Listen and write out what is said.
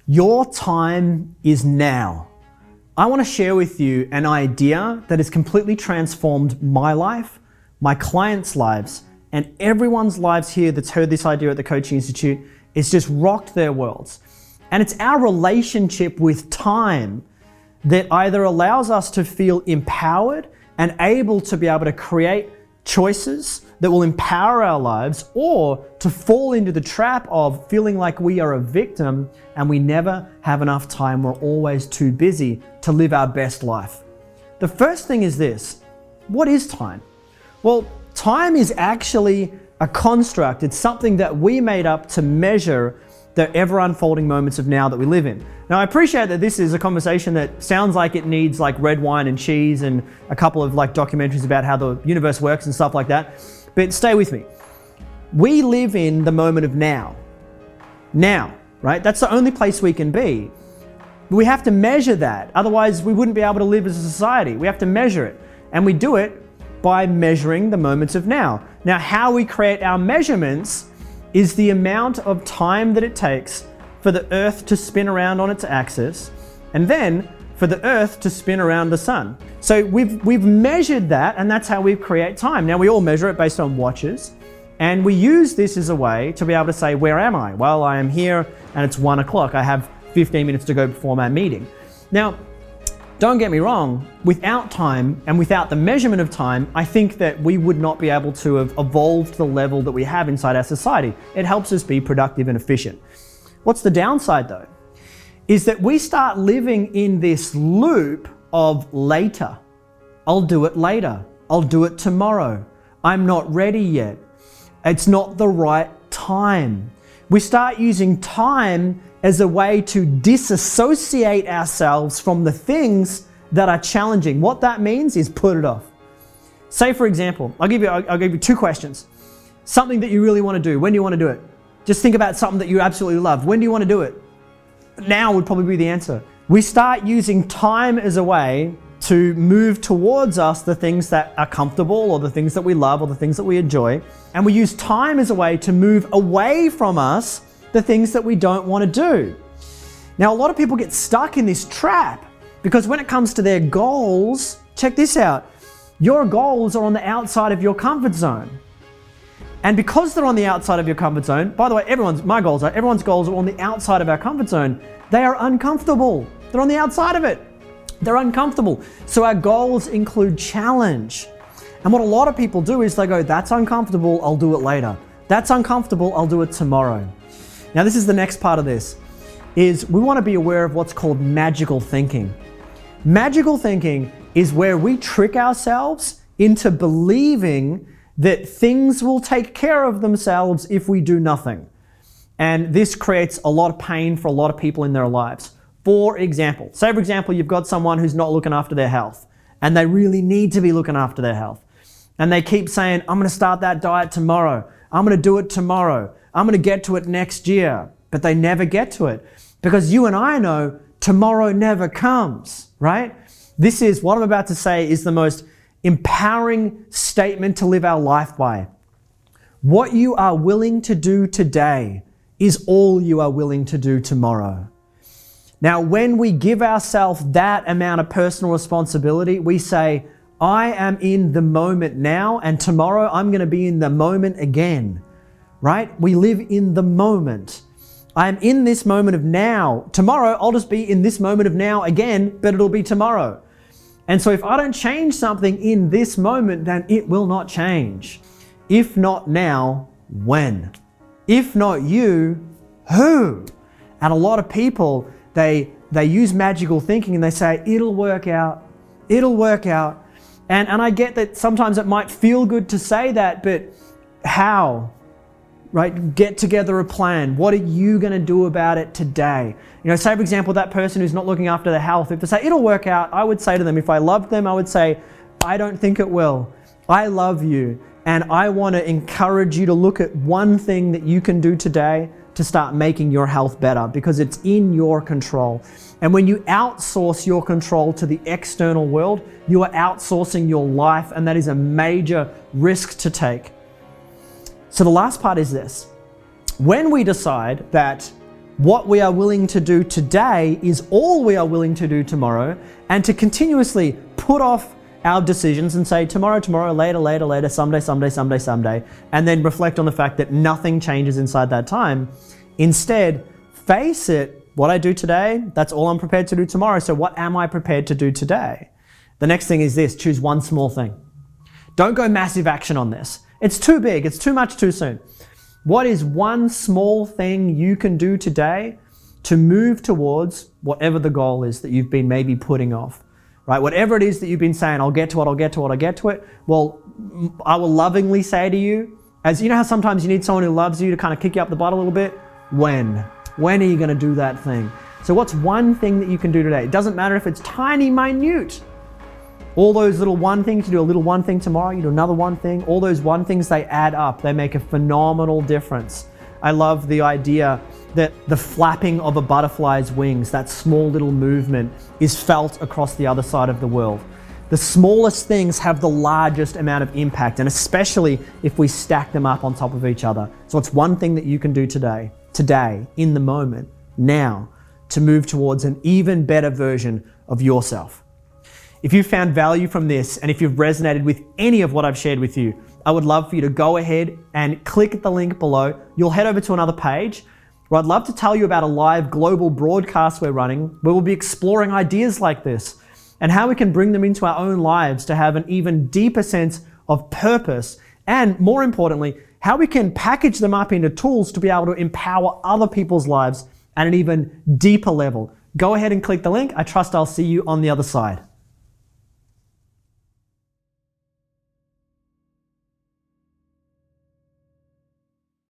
Your time is now. I want to share with you an idea that has completely transformed my life, my clients' lives, and everyone's lives here that's heard this idea at the Coaching Institute. It's just rocked their worlds. And it's our relationship with time that either allows us to feel empowered and able to be able to create choices that will empower our lives, or to fall into the trap of feeling like we are a victim and we never have enough time. We're always too busy to live our best life. The first thing is this: what is time? Well, time is actually a construct. It's something that we made up to measure the ever unfolding moments of now that we live in. Now, I appreciate that this is a conversation that sounds like it needs like red wine and cheese and a couple of like documentaries about how the universe works and stuff like that. But stay with me. We live in the moment of now. Now, right? That's the only place we can be. We have to measure that. Otherwise, we wouldn't be able to live as a society. We have to measure it. And we do it by measuring the moments of now. Now, how we create our measurements is the amount of time that it takes for the Earth to spin around on its axis, and then for the Earth to spin around the sun. So we've measured that, and that's how we create time. Now, we all measure it based on watches, and we use this as a way to be able to say, where am I? Well, I am here, and it's 1 o'clock. I have 15 minutes to go before my meeting. Now, don't get me wrong, without time and without the measurement of time, I think that we would not be able to have evolved to the level that we have inside our society. It helps us be productive and efficient. What's the downside though? Is that we start living in this loop of later. I'll do it later. I'll do it tomorrow. I'm not ready yet. It's not the right time. We start using time as a way to disassociate ourselves from the things that are challenging. What that means is put it off. Say, for example, I'll give you 2 questions. Something that you really want to do. When do you want to do it? Just think about something that you absolutely love. When do you want to do it? Now would probably be the answer. We start using time as a way to move towards us the things that are comfortable, or the things that we love, or the things that we enjoy. And we use time as a way to move away from us the things that we don't want to do. Now, a lot of people get stuck in this trap because when it comes to their goals, check this out. Your goals are on the outside of your comfort zone. And because they're on the outside of your comfort zone, by the way, everyone's goals are on the outside of our comfort zone. They are uncomfortable. They're on the outside of it. They're uncomfortable. So our goals include challenge. And what a lot of people do is they go, that's uncomfortable, I'll do it later. That's uncomfortable, I'll do it tomorrow. Now, this is the next part of this, is we want to be aware of what's called magical thinking. Magical thinking is where we trick ourselves into believing that things will take care of themselves if we do nothing. And this creates a lot of pain for a lot of people in their lives. For example, you've got someone who's not looking after their health, and they really need to be looking after their health. And they keep saying, I'm going to start that diet tomorrow. I'm going to do it tomorrow. I'm going to get to it next year. But they never get to it because you and I know tomorrow never comes, right? This is what I'm about to say is the most empowering statement to live our life by. What you are willing to do today is all you are willing to do tomorrow. Now, when we give ourselves that amount of personal responsibility, we say, I am in the moment now, and tomorrow I'm going to be in the moment again, right? We live in the moment. I am in this moment of now. Tomorrow, I'll just be in this moment of now again, but it'll be tomorrow. And so if I don't change something in this moment, then it will not change. If not now, when? If not you, who? And a lot of people, they use magical thinking and they say, it'll work out. It'll work out. And I get that sometimes it might feel good to say that, but how? Right? Get together a plan. What are you going to do about it today? You know, say for example, that person who's not looking after their health, if they say it'll work out, I would say to them, if I loved them, I would say, I don't think it will. I love you. And I want to encourage you to look at one thing that you can do today to start making your health better, because it's in your control. And when you outsource your control to the external world, you are outsourcing your life, and that is a major risk to take. So the last part is this. When we decide that What we are willing to do today is all we are willing to do tomorrow, and to continuously put off our decisions and say tomorrow, later, someday, and then reflect on the fact that nothing changes inside that time. Instead, face it, what I do today, that's all I'm prepared to do tomorrow. So what am I prepared to do today? The next thing is this: choose one small thing. Don't go massive action on this. It's too big, it's too much too soon. What is one small thing you can do today to move towards whatever the goal is that you've been maybe putting off, right? Whatever it is that you've been saying, I'll get to it. Well, I will lovingly say to you, as you know how sometimes you need someone who loves you to kind of kick you up the butt a little bit? When are you going to do that thing? So what's one thing that you can do today? It doesn't matter if it's tiny, minute. All those little one things, you do a little one thing tomorrow, you do another one thing, all those one things, they add up. They make a phenomenal difference. I love the idea that the flapping of a butterfly's wings, that small little movement, is felt across the other side of the world. The smallest things have the largest amount of impact, and especially if we stack them up on top of each other. So it's one thing that you can do today, in the moment, now, to move towards an even better version of yourself. If you found value from this, and if you've resonated with any of what I've shared with you, I would love for you to go ahead and click the link below. You'll head over to another page where I'd love to tell you about a live global broadcast we're running, where we'll be exploring ideas like this and how we can bring them into our own lives to have an even deeper sense of purpose, and more importantly, how we can package them up into tools to be able to empower other people's lives at an even deeper level. Go ahead and click the link. I trust I'll see you on the other side.